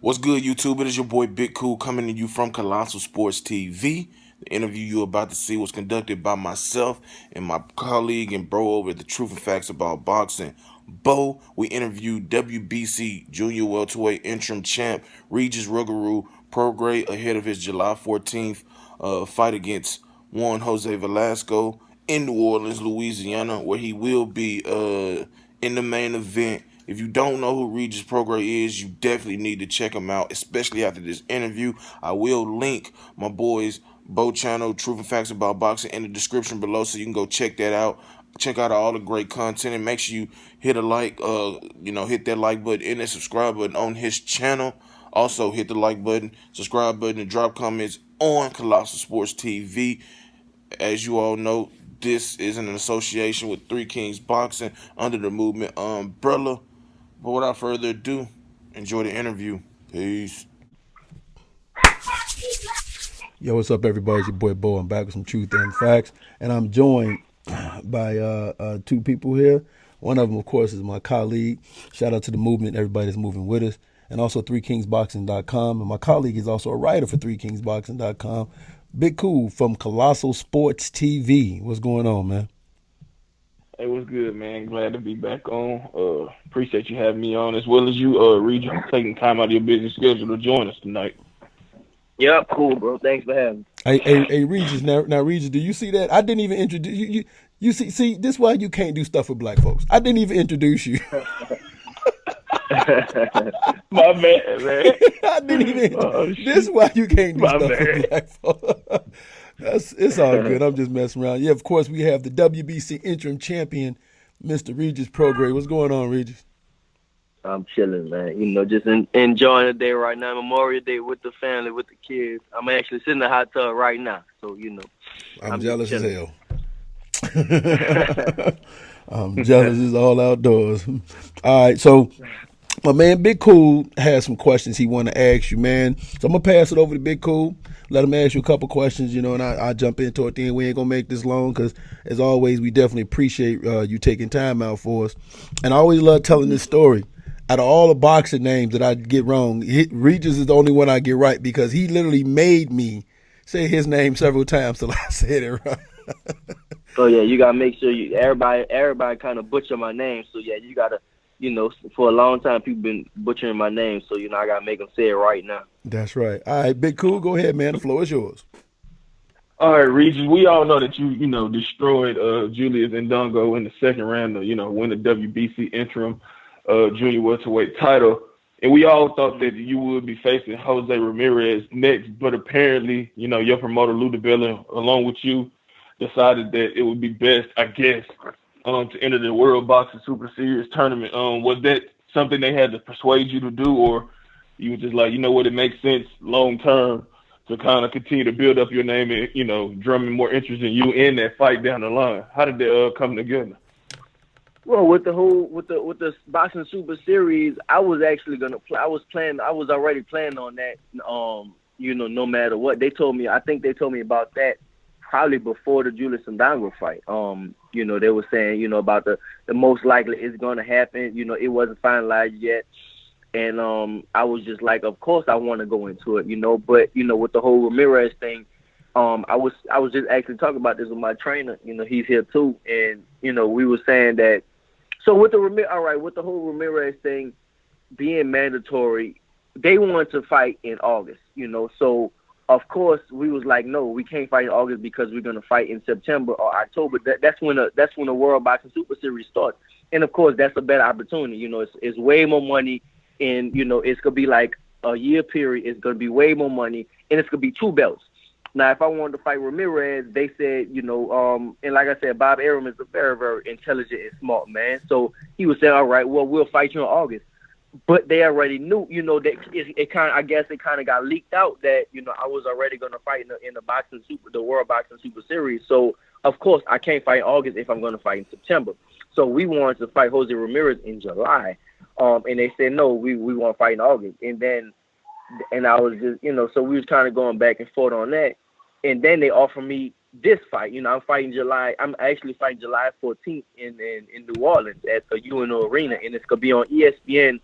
What's good, YouTube? It is your boy Big Cool coming to you from Colossal Sports TV. The interview you're about to see was conducted by myself and my colleague and bro over at the Truth and Facts About Boxing. Bo, we interviewed WBC Junior Welterweight interim champ Regis Prograis ahead of his July 14th fight against Juan Jose Velasco in New Orleans, Louisiana, where he will be in the main event. If you don't know who Regis Prograis is, you definitely need to check him out, especially after this interview. I will link my boys' Bo channel, Truth and Facts About Boxing, in the description below, so you can go check that out. Check out all the great content, and make sure you hit a like, hit that like button and that subscribe button on his channel. Also, hit the like button, subscribe button, and drop comments on Colossal Sports TV. As you all know, this is an association with Three Kings Boxing under the movement umbrella. But without further ado, enjoy the interview. Peace. Yo, what's up, everybody? It's your boy Bo. I'm back with some truth and facts, and I'm joined by two people here. One of them, of course, is my colleague. Shout out to the movement, everybody that's moving with us, and also 3kingsboxing.com. And my colleague is also a writer for 3kingsboxing.com. Big Cool from Colossal Sports TV. What's going on, man? Hey, what's good, man? Glad to be back on. Appreciate you having me on, as well as you, Regis, taking time out of your busy schedule to join us tonight. Yep, cool, bro. Thanks for having me. Hey, Regis. Now, Regis, do you see that? I didn't even introduce you. You see, this is why you can't do stuff with black folks. I didn't even introduce you. My bad, man. I didn't even. This is why you can't do stuff with black folks. It's all good. I'm just messing around. Yeah, of course, we have the WBC interim champion, Mr. Regis Prograis. What's going on, Regis? I'm chilling, man. Just enjoying the day right now. Memorial Day with the family, with the kids. I'm actually sitting in the hot tub right now, so I'm jealous as hell. I'm jealous as all outdoors. All right, so my man Big Cool has some questions he want to ask you, man. So I'm gonna pass it over to Big Cool. Let him ask you a couple questions, and I'll jump into it. Then we ain't gonna make this long because, as always, we definitely appreciate you taking time out for us. And I always love telling this story. Out of all the boxing names that I get wrong, Regis is the only one I get right because he literally made me say his name several times till I said it right. So yeah, you gotta make sure everybody kind of butcher my name. So yeah, you gotta, for a long time people been butchering my name. So I gotta make them say it right now. That's right. All right, Big Cool, go ahead, man. The floor is yours. All right, Regis, we all know that you destroyed Julius Ndongo in the second round to win the WBC interim junior welterweight title, and we all thought that you would be facing Jose Ramirez next, but apparently, your promoter Lou DiBella, along with you, decided that it would be best, I guess, to enter the World Boxing Super Series tournament. Was that something they had to persuade you to do, or you were just like, it makes sense long term to kind of continue to build up your name and, drumming more interest in you in that fight down the line? How did that come together? Well, with the Boxing Super Series, I was actually gonna play. I was already planning on that. No matter what, I think they told me about that probably before the Julius Ndongo fight. They were saying, about the most likely it's gonna happen. It wasn't finalized yet, and I was just like, of course I want to go into it. But with the whole Ramirez thing, I was just actually talking about this with my trainer. He's here too, and we were saying that. So with the whole Ramirez thing being mandatory, they wanted to fight in August. So of course we was like, no, we can't fight in August because we're gonna fight in September or October. That's when the World Boxing Super Series starts, and of course that's a better opportunity. It's way more money, and it's gonna be like a year period. It's gonna be way more money, and it's gonna be 2 belts. Now, if I wanted to fight Ramirez, they said, and like I said, Bob Arum is a very, very intelligent and smart man. So he was saying, all right, well, we'll fight you in August. But they already knew, that I guess it kind of got leaked out that, I was already going to fight in the World Boxing Super Series. So, of course, I can't fight in August if I'm going to fight in September. So we wanted to fight Jose Ramirez in July. And they said, no, we want to fight in August. And I was just, so we was kind of going back and forth on that. And then they offered me this fight. I'm actually fighting July 14th in New Orleans at the UNO Arena. And it's going to be on ESPN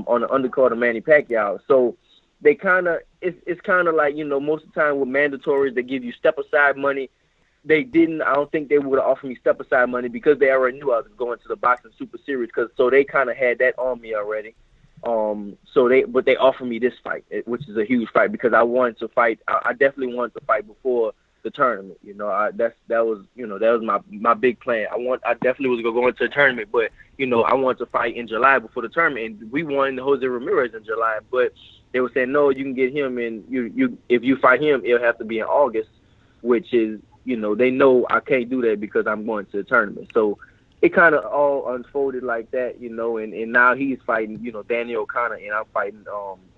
on the undercard of Manny Pacquiao. So they kind of it's kind of like, you know, most of the time with mandatories they give you step aside money. They didn't. I don't think they would have offered me step aside money because they already knew I was going to the Boxing Super Series. So they kind of had that on me already. But they offered me this fight, which is a huge fight because I wanted to fight. I definitely wanted to fight before the tournament. You know, that was my big plan. I definitely was gonna go into the tournament, but you know, I wanted to fight in July before the tournament, and we won Jose Ramirez in July. But they were saying no, you can get him, and if you fight him, it'll have to be in August, which is, you know, they know I can't do that because I'm going to the tournament. So it kind of all unfolded like that, you know, and now he's fighting, you know, Daniel O'Connor, and I'm fighting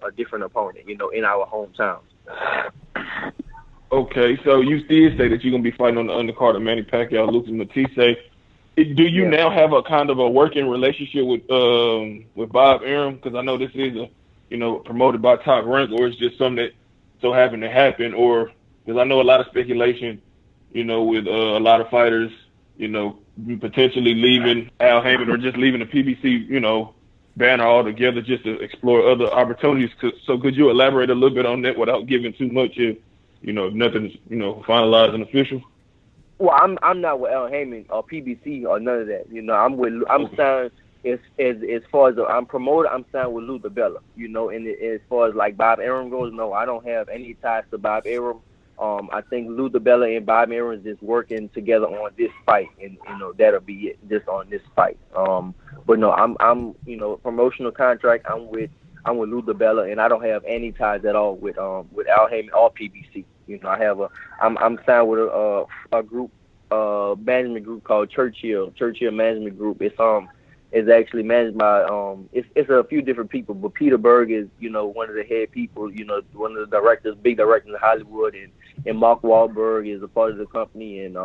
a different opponent, you know, in our hometown. Okay, so you did say that you're going to be fighting on the undercard of Manny Pacquiao, Lucas Matisse. Do you now have a kind of a working relationship with Bob Arum? Because I know this is promoted by Top Rank, or it's just something that so happened to happen, or because I know a lot of speculation, you know, with a lot of fighters, you know, potentially leaving Al Heyman or just leaving the PBC, you know, banner altogether just to explore other opportunities. So could you elaborate a little bit on that without giving too much if nothing's, finalized and official? Well, I'm not with Al Heyman or PBC or none of that. You know, I'm signed as far as I'm promoted. I'm signed with Lou DiBella. You know, and as far as like Bob Arum goes, no, I don't have any ties to Bob Arum. I think Lou DiBella and Bob Arum is just working together on this fight, and that'll be it, just on this fight. But no, I'm promotional contract. I'm with Lou DiBella, and I don't have any ties at all with Al Heyman or PBC. You know, I'm signed with a group, management group called Churchill Management Group. It's actually managed by it's a few different people, but Peter Berg is one of the head people, one of the directors, big directors in Hollywood, and Mark Wahlberg is a part of the company, and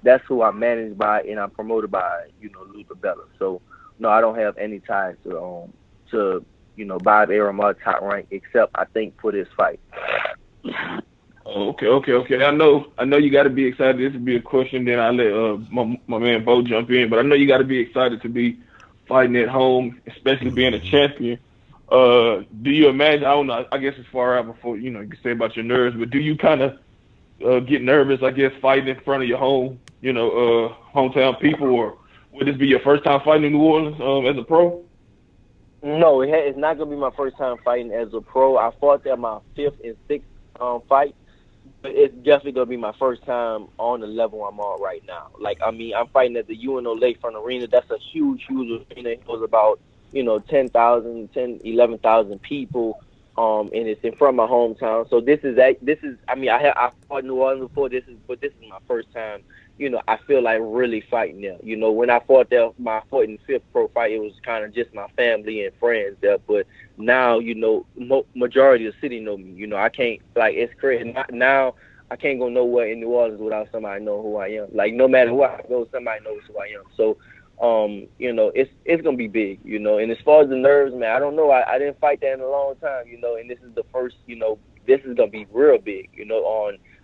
that's who I'm managed by, and I'm promoted by Lou DiBella. So no, I don't have any ties to Bob Arum or Top Rank, except I think for this fight. Okay. I know you got to be excited. This will be a question. Then I'll let my man Bo jump in. But I know you got to be excited to be fighting at home, especially being a champion. Do you imagine? I don't know. I guess it's far out before you can say about your nerves. But do you kind of get nervous? I guess fighting in front of your hometown people, or would this be your first time fighting in New Orleans as a pro? No, it's not gonna be my first time fighting as a pro. I fought there my 5th and 6th fight. But it's definitely going to be my first time on the level I'm on right now. Like, I mean, I'm fighting at the UNO Lakefront Arena. That's a huge arena. It was about, 11,000 people. And it's in front of my hometown. So I fought New Orleans before. This is my first time, I feel like really fighting there. When I fought there, my 4th and 5th pro fight, it was kind of just my family and friends there. But now, majority of the city know me. I can't, like, it's crazy. Now I can't go nowhere in New Orleans without somebody knowing who I am. Like, no matter where I go, somebody knows who I am. So, it's gonna be big, And as far as the nerves, man, I don't know. I didn't fight that in a long time, and this is the first, this is gonna be real big,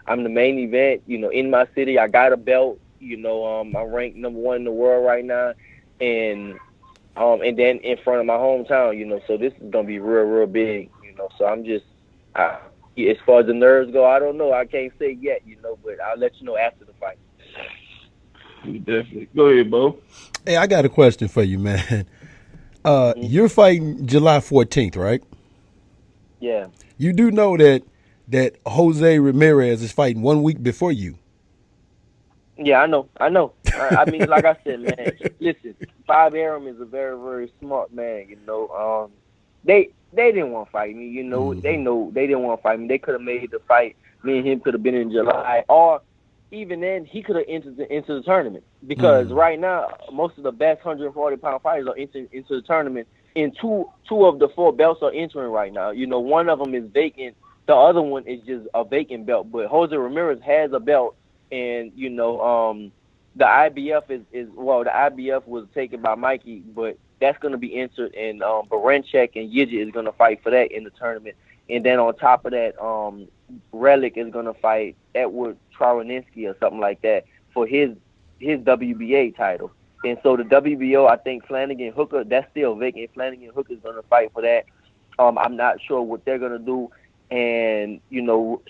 I'm the main event, in my city. I got a belt, I'm ranked number 1 in the world right now, and then in front of my hometown, so this is gonna be real big, So I'm just, as far as the nerves go, I don't know. I can't say yet, but I'll let you know after the fight. Definitely. Go ahead, Bo. Hey, I got a question for you, man. You're fighting July 14th, right? Yeah. You do know that Jose Ramirez is fighting 1 week before you. Yeah, I know. I mean, like I said, man, listen, Bob Arum is a very, very smart man, They didn't want to fight me, Mm-hmm. They know they didn't want to fight me. They could have made the fight. Me and him could have been in July, or even then, he could have entered into the tournament, because right now, most of the best 140-pound fighters are into the tournament, and two of the 4 belts are entering right now. One of them is vacant. The other one is just a vacant belt. But Jose Ramirez has a belt, and the IBF the IBF was taken by Mikey, but that's going to be entered, and Baranchek and Yidja is going to fight for that in the tournament. And then on top of that, Relic is going to fight Edward Trowaninski or something like that for his WBA title. And so the WBO, I think Flanagan Hooker, that's still vacant. Flanagan Hooker's going to fight for that. I'm not sure what they're going to do. And,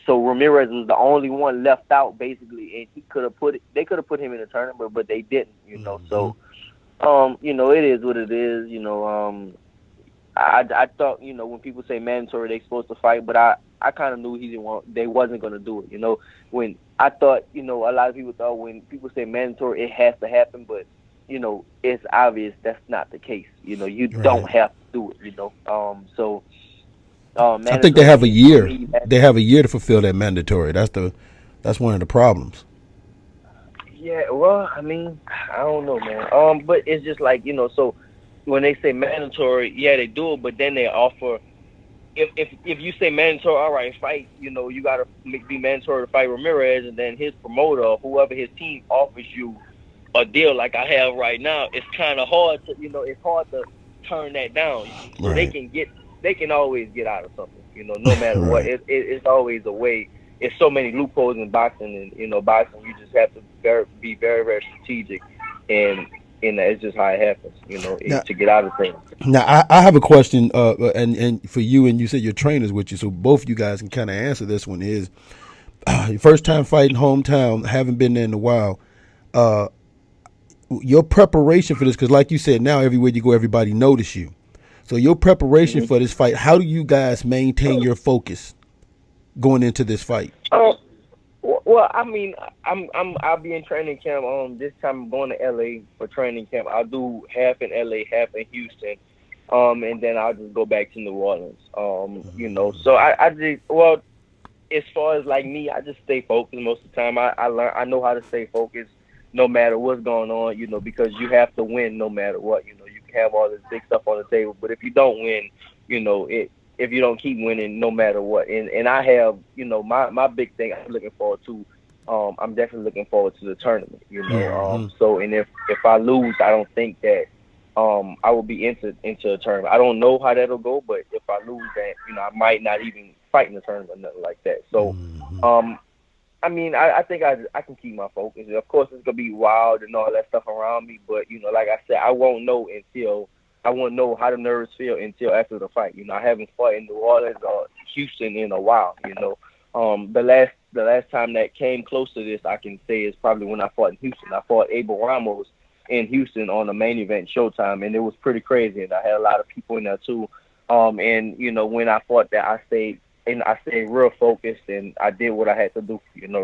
so Ramirez was the only one left out basically, and they could have put him in the tournament, but they didn't, So, it is what it is, I thought, when people say mandatory, they're supposed to fight, but I kind of knew they wasn't going to do it, when I thought, a lot of people thought when people say mandatory, it has to happen, but, it's obvious that's not the case. You don't have to do it, so. I think they have a year. They have a year to fulfill that mandatory. That's one of the problems. Yeah, well, I mean, I don't know, man. But it's just like, so when they say mandatory, yeah, they do it, but then they offer. If you say mandatory, all right, fight. You gotta be mandatory to fight Ramirez, and then his promoter or whoever his team offers you a deal like I have right now. It's kind of hard to, it's hard to turn that down. So right. They can always get out of something, no matter what. It's always a way. It's so many loopholes in boxing, and boxing you just have to be very, very strategic, and it's just how it happens, now, to get out of things. Now I have a question, and for you, and you said your trainer's with you, so both you guys can kind of answer this one. Is your first time fighting hometown, haven't been there in a while. Your preparation for this, because like you said, now everywhere you go, everybody notice you. So your preparation for this fight, how do you guys maintain your focus going into this fight? Well, I mean, I'll be in training camp. This time I'm going to LA for training camp. I'll do half in LA, half in Houston, and then I'll just go back to New Orleans. So I just, well, as far as like me, I just stay focused most of the time. I know how to stay focused no matter what's going on. Because you have to win no matter what. You can have all this big stuff on the table, but if you don't win, if you don't keep winning no matter what. And I have, my big thing I'm looking forward to, I'm definitely looking forward to the tournament, So, and if I lose, I don't think that I will be into a tournament. I don't know how that'll go, but if I lose that, I might not even fight in the tournament or nothing like that. So, I mean, I think I can keep my focus. Of course, it's going to be wild and all that stuff around me, but, like I said, I won't know how the nerves feel until after the fight. I haven't fought in New Orleans or Houston in a while, The last time that came close to this, I can say, is probably when I fought in Houston. I fought Abel Ramos in Houston on the main event Showtime, and it was pretty crazy, and I had a lot of people in there too. And, when I fought that, I stayed real focused, and I did what I had to do,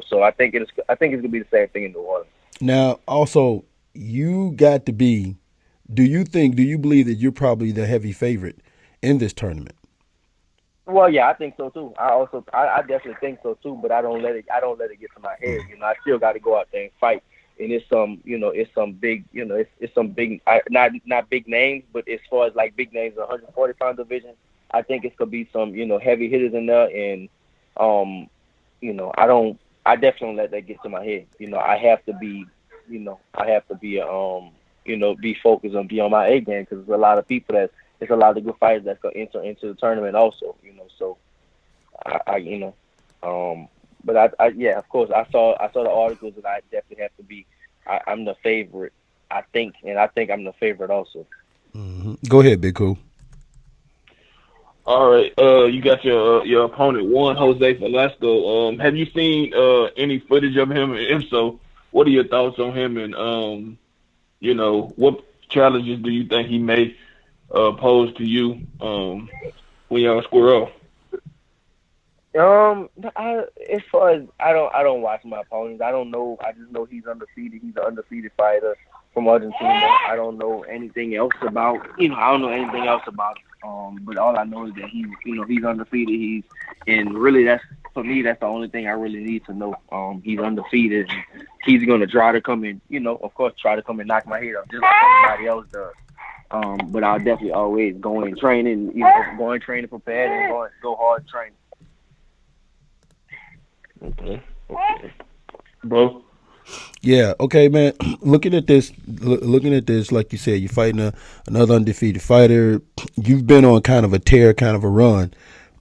So I think it's gonna be the same thing in New Orleans. Now, also, you got to be. Do you believe that you're probably the heavy favorite in this tournament? Well, yeah, I think so too. I definitely think so too. But I don't let it get to my head. I still got to go out there and fight. And it's some big, it's some big, not big names, but as far as like big names, 140-pound division. I think it's gonna be some, heavy hitters in there, and I definitely don't let that get to my head. I have to be, be focused and be on my A game, because there's a lot of people it's a lot of good fighters that's gonna enter into the tournament also. So but yeah, of course, I saw the articles, and I definitely have to be. I'm the favorite, I think I'm the favorite also. Mm-hmm. Go ahead, Big Cool. All right, you got your opponent, Jose Velasco. Have you seen any footage of him? And if so, what are your thoughts on him? And what challenges do you think he may pose to you when y'all square off? As far as I don't watch my opponents. I don't know. I just know he's undefeated. He's an undefeated fighter from Argentina. I don't know anything else about. I don't know anything else about him. But all I know is that he's undefeated. And really that's the only thing I really need to know. He's undefeated. He's gonna try to come in. Of course, try to come and knock my head off just like everybody else does. But I'll definitely always go in training, prepared, and go hard training. Okay. Bro? Yeah, okay, man. Looking at this, like you said, you're fighting another undefeated fighter. You've been on kind of a tear, kind of a run.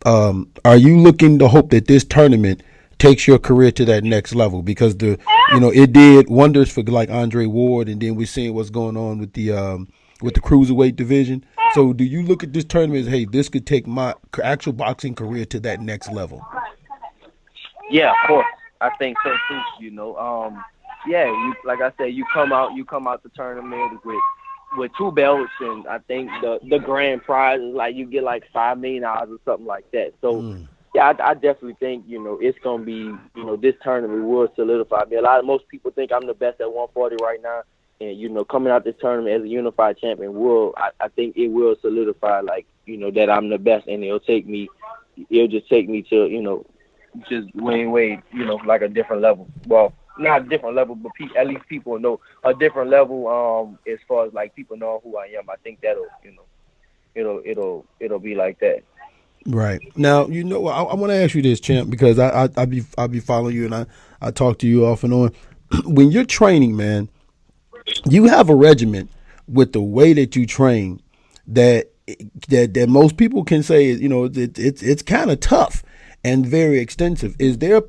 Are you looking to hope that this tournament takes your career to that next level? Because it did wonders for like Andre Ward, and then we're seeing what's going on with the cruiserweight division. So do you look at this tournament as, hey, this could take my actual boxing career to that next level? Yeah, of course. I think so too. Like I said, you come out the tournament with 2 belts, and I think the grand prize is like you get like $5 million or something like that. So yeah, I definitely think it's gonna be this tournament will solidify me. Most people think I'm the best at 140 right now, and coming out this tournament as a unified champion I think it will solidify that I'm the best, and it'll just take me to just way like a different level. Well, not a different level, but at least people know a different level. As far as like people know who I am, I think that'll it'll be like that. Right. Now, I want to ask you this, champ, because I be following you, and I talk to you off and on. When you're training, man, you have a regimen with the way that you train that most people can say it's kind of tough and very extensive. Is there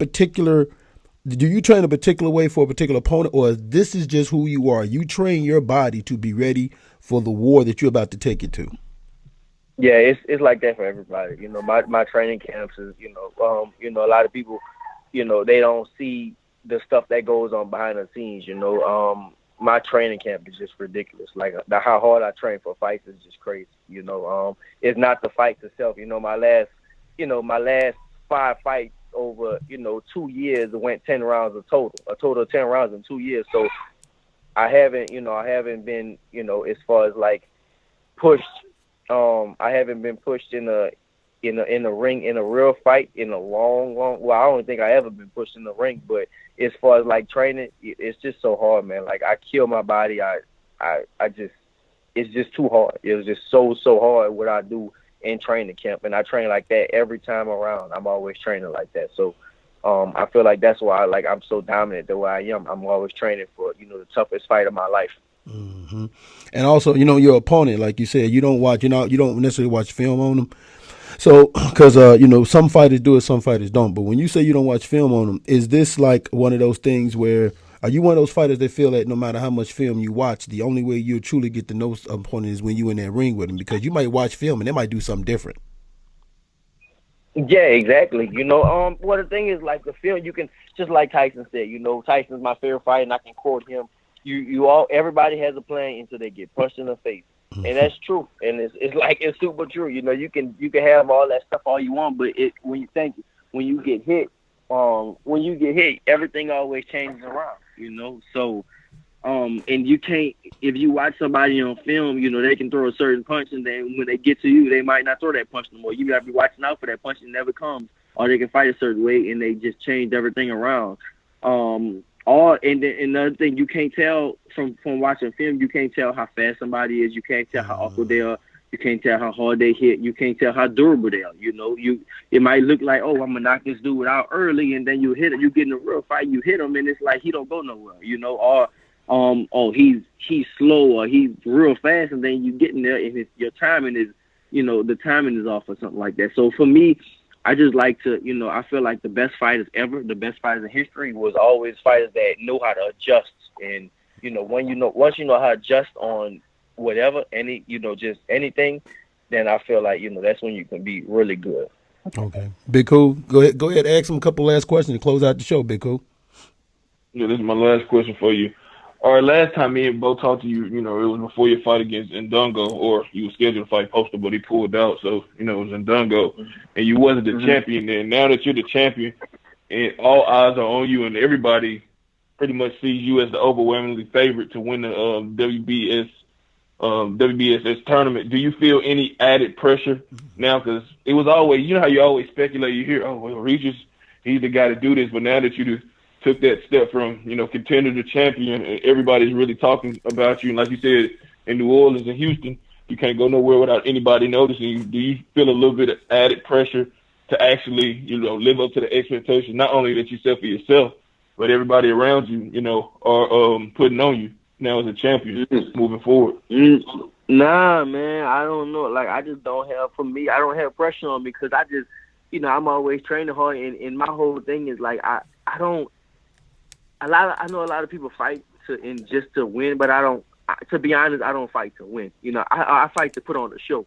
do you train a particular way for a particular opponent, or this is just who you are? You train your body to be ready for the war that you're about to take it to. Yeah, it's like that for everybody. My training camps is, a lot of people, they don't see the stuff that goes on behind the scenes. My training camp is just ridiculous. Like how hard I train for fights is just crazy. It's not the fights itself. My last 5 fights over 2 years went 10 rounds a total of 10 rounds in 2 years. So I haven't been as far as like pushed. I haven't been pushed in a ring in a real fight in a long. Well, I don't think I ever been pushed in the ring, but as far as like training, it's just so hard, man. Like I kill my body. It's just too hard. It was just so hard what I do in training camp, and I train like that every time around. I'm always training like that. So I feel like that's why I'm so dominant the way I am. I'm always training for the toughest fight of my life. Mm-hmm. And also, your opponent, like you said, you don't necessarily watch film on them. So, because some fighters do it, some fighters don't. But when you say you don't watch film on them, is this like one of those things where are you one of those fighters that feel that no matter how much film you watch, the only way you truly get to know an opponent is when you in that ring with them? Because you might watch film and they might do something different. Yeah, exactly. Well, the thing is, like the film, you can just like Tyson said. Tyson's my favorite fight, and I can quote him. Everybody has a plan until they get punched in the face, and that's true. And it's super true. You can have all that stuff all you want, but when you get hit, everything always changes around. So. And you can't, if you watch somebody on film, they can throw a certain punch, and then when they get to you, they might not throw that punch no more. You gotta be watching out for that punch that never comes, or they can fight a certain way and they just change everything around. Another thing, you can't tell from watching film, you can't tell how fast somebody is, you can't tell how awkward they are, you can't tell how hard they hit, you can't tell how durable they are. It might look like, oh, I'm gonna knock this dude out early, and then you hit him, you get in a real fight, you hit him, and it's like he don't go nowhere, or he's slow or he's real fast, and then you get in there and your timing is, the timing is off or something like that. So for me, I just like to, I feel like the best fighters ever, the best fighters in history was always fighters that know how to adjust. And, once you know how to adjust on whatever, just anything, then I feel like, that's when you can be really good. Okay. Big Cool, go ahead, ask him a couple last questions to close out the show, Big Cool. Yeah, this is my last question for you. All right, last time me and Bo talked to you, it was before your fight against Ndongo, or you were scheduled to fight Postal, but he pulled out, so, it was Ndongo, and you wasn't the champion then. Now that you're the champion, and all eyes are on you, and everybody pretty much sees you as the overwhelmingly favorite to win the WBSS tournament, do you feel any added pressure now? Because it was always, how you always speculate, you hear, oh, well, Regis, he's the guy to do this, but now that you took that step from, contender to champion, and everybody's really talking about you. And like you said, in New Orleans and Houston, you can't go nowhere without anybody noticing you. Do you feel a little bit of added pressure to actually, live up to the expectations, not only that you set for yourself, but everybody around you, are putting on you now as a champion moving forward? Nah, man, I don't know. Like, I just don't have, for me, I don't have pressure on me because I'm always training hard, and my whole thing is like I don't I know a lot of people fight just to win, but I don't. To be honest, I don't fight to win. I fight to put on a show.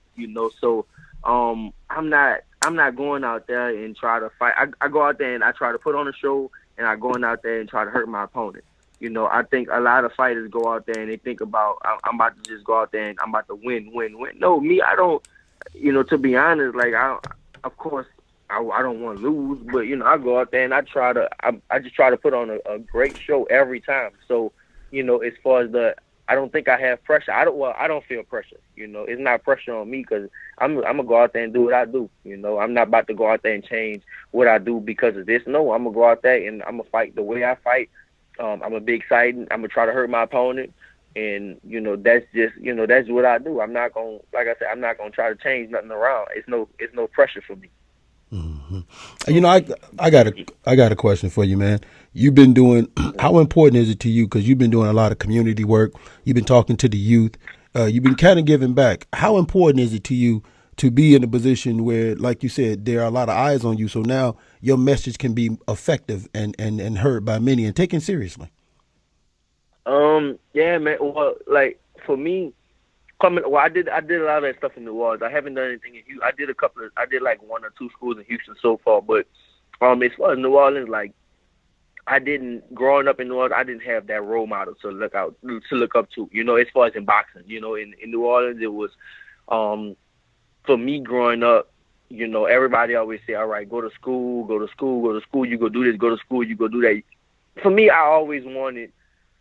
So I'm not going out there and try to fight. I go out there and I try to put on a show, and I going out there and try to hurt my opponent. I think a lot of fighters go out there and they think about I'm about to just go out there and I'm about to win. No, me, I don't. To be honest, like of course, I don't want to lose, but I go out there and I just try to put on a great show every time. So, as far as I don't think I have pressure. I don't feel pressure. It's not pressure on me because I'm gonna go out there and do what I do. I'm not about to go out there and change what I do because of this. No, I'm gonna go out there and I'm gonna fight the way I fight. I'm gonna be exciting. I'm gonna try to hurt my opponent. And, that's just, that's what I do. I'm not going to, like I said, I'm not going to try to change nothing around. It's no pressure for me. Mm-hmm. I got a question for you, man. You've been doing, how important is it to you? Because you've been doing a lot of community work. You've been talking to the youth. You've been kind of giving back. How important is it to you to be in a position where, like you said, there are a lot of eyes on you? So now your message can be effective and heard by many and taken seriously. Yeah, man. Well, like for me, I did a lot of that stuff in New Orleans. I haven't done anything in Houston. I did like 1 or 2 schools in Houston so far. But as far as New Orleans, like growing up in New Orleans, I didn't have that role model to look up to. As far as in boxing, in New Orleans, it was, for me growing up, everybody always say, all right, go to school, you go do this, go to school, you go do that. For me,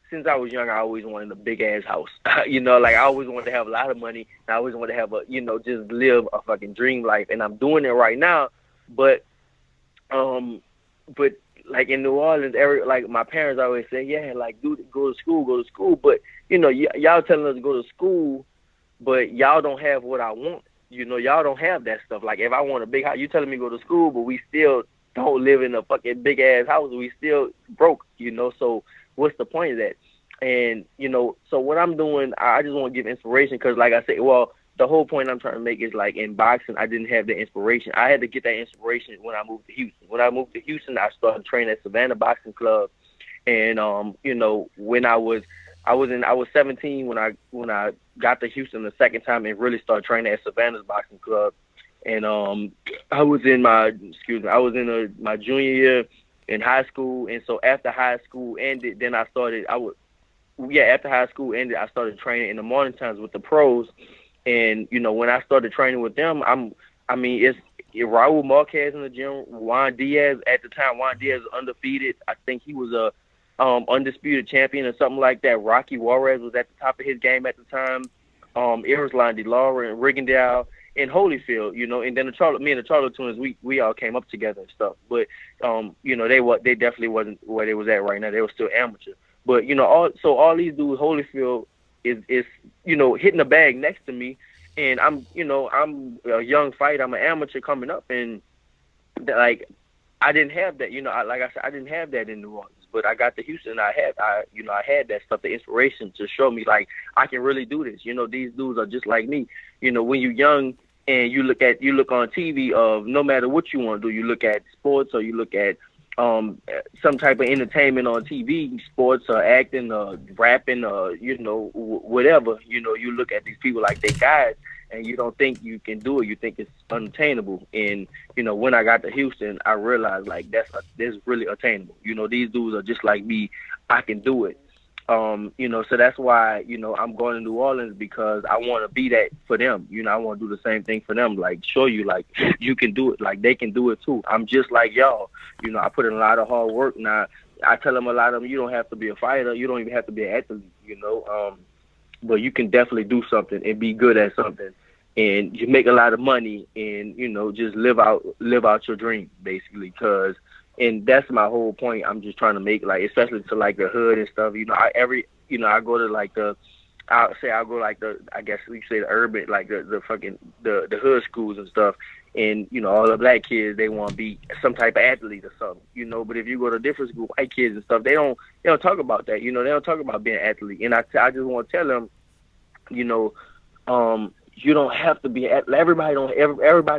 since I was young, I always wanted a big ass house. Like I always wanted to have a lot of money. And I always wanted to have just live a fucking dream life. And I'm doing it right now. But like in New Orleans, like my parents always say, yeah, like go to school. But y'all telling us to go to school, but y'all don't have what I want. Y'all don't have that stuff. Like if I want a big house, you telling me go to school, but we still don't live in a fucking big ass house. We still broke. So what's the point of that? And, so what I'm doing, I just want to give inspiration because, like I said, well, the whole point I'm trying to make is, like, in boxing, I didn't have the inspiration. I had to get that inspiration when I moved to Houston. When I moved to Houston, I started training at Savannah Boxing Club. And, when I was 17 when I got to Houston the second time and really started training at Savannah's Boxing Club. And I was in my junior year in high school, and so after high school ended, then after high school ended, I started training in the morning times with the pros, and when I started training with them, it's Raul Marquez in the gym, Juan Diaz at the time. Juan Diaz was undefeated. I think he was a undisputed champion or something like that. Rocky Juarez was at the top of his game at the time. Irislan DeLaura and Rigondeaux in Holyfield, and then me and the Charlotte twins, we all came up together and stuff. But they definitely wasn't where they was at right now. They were still amateur. But all these dudes, Holyfield is hitting the bag next to me, and I'm a young fighter. I'm an amateur coming up, and like I didn't have that. Like I said, I didn't have that in New Orleans. But I got to Houston, I had that stuff, the inspiration to show me like I can really do this. These dudes are just like me. When you're young and you look on TV of no matter what you want to do, you look at sports or you look at some type of entertainment on TV, sports or acting or rapping or whatever. You look at these people like they guys, and you don't think you can do it. You think it's unattainable. And when I got to Houston, I realized like that's really attainable. These dudes are just like me. I can do it. So that's why I'm going to New Orleans because I want to be that for them. I want to do the same thing for them. Like show you like you can do it. Like they can do it too. I'm just like y'all. I put in a lot of hard work. Now I tell them, a lot of them, you don't have to be a fighter. You don't even have to be an athlete. But you can definitely do something and be good at something, and you make a lot of money, and just live out your dream basically. And that's my whole point. I'm just trying to make, like, especially to like the hood and stuff. I go to like I guess we say the urban, like the fucking the hood schools and stuff. And all the black kids, they want to be some type of athlete or something. But if you go to different school, white kids and stuff, they don't talk about that. They don't talk about being an athlete. And I just want to tell them, you don't have to be. Everybody's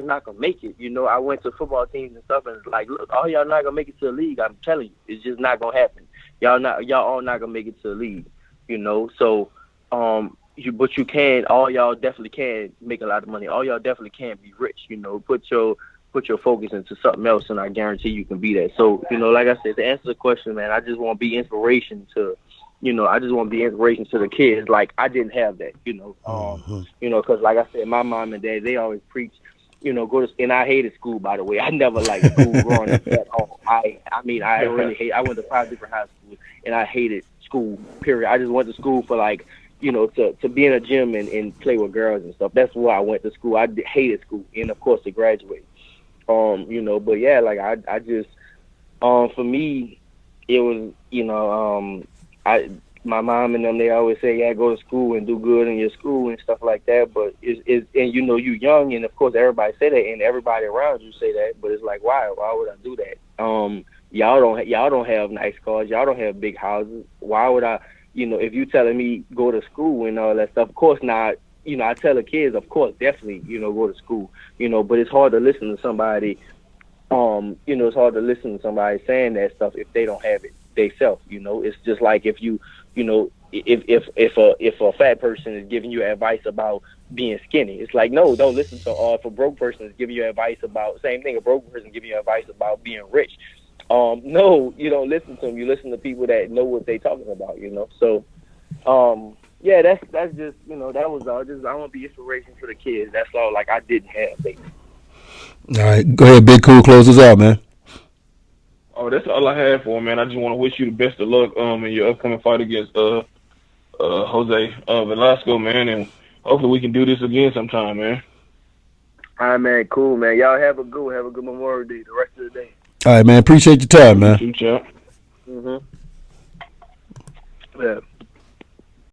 not gonna make it. You know, I went to football teams and stuff, and it's like, look, all y'all not gonna make it to the league. I'm telling you, it's just not gonna happen. Y'all all not gonna make it to the league. You know, so but you can. All y'all definitely can make a lot of money. All y'all definitely can be rich. You know, put your focus into something else, and I guarantee you can be that. So, you know, like I said, to answer the question, man, I just want to be inspiration to. You know, I just want to be inspiration to the kids. Like, I didn't have that, you know. You know, because like I said, my mom and dad, they always preach, you know, and I hated school, by the way. I never liked school growing up at all. I went to 5 different high schools, and I hated school, period. I just went to school for, like, you know, to be in a gym and play with girls and stuff. That's why I went to school. I hated school, and, of course, to graduate. You know, but, yeah, like, I just, for me, it was, you know, my mom and them, they always say, yeah, go to school and do good in your school and stuff like that. But and you know, you young, and of course everybody say that, and everybody around you say that. But it's like, why would I do that? Y'all don't have nice cars, y'all don't have big houses. Why would I? You know, if you telling me go to school and all that stuff, of course not. You know, I tell the kids, of course, definitely, you know, go to school. You know, but it's hard to listen to somebody. You know, it's hard to listen to somebody saying that stuff if they don't have it themselves. You know, it's just like if you know, if a fat person is giving you advice about being skinny, it's like, no, don't listen to. If a broke person is giving you advice about, same thing, a broke person giving you advice about being rich, no, you don't listen to them. You listen to people that know what they talking about. You know, so yeah, that's just, you know, that was all. Just I want to be inspiration for the kids. That's all. Like, I didn't have baby. All right, go ahead, Big Cool, close us out, man. Oh, that's all I have for him, man. I just want to wish you the best of luck in your upcoming fight against Jose Velasco, man, and hopefully we can do this again sometime, man. All right, man. Cool, man. Y'all have a good Memorial Day. The rest of the day. All right, man. Appreciate your time, man. Shoot, y'all. Yeah.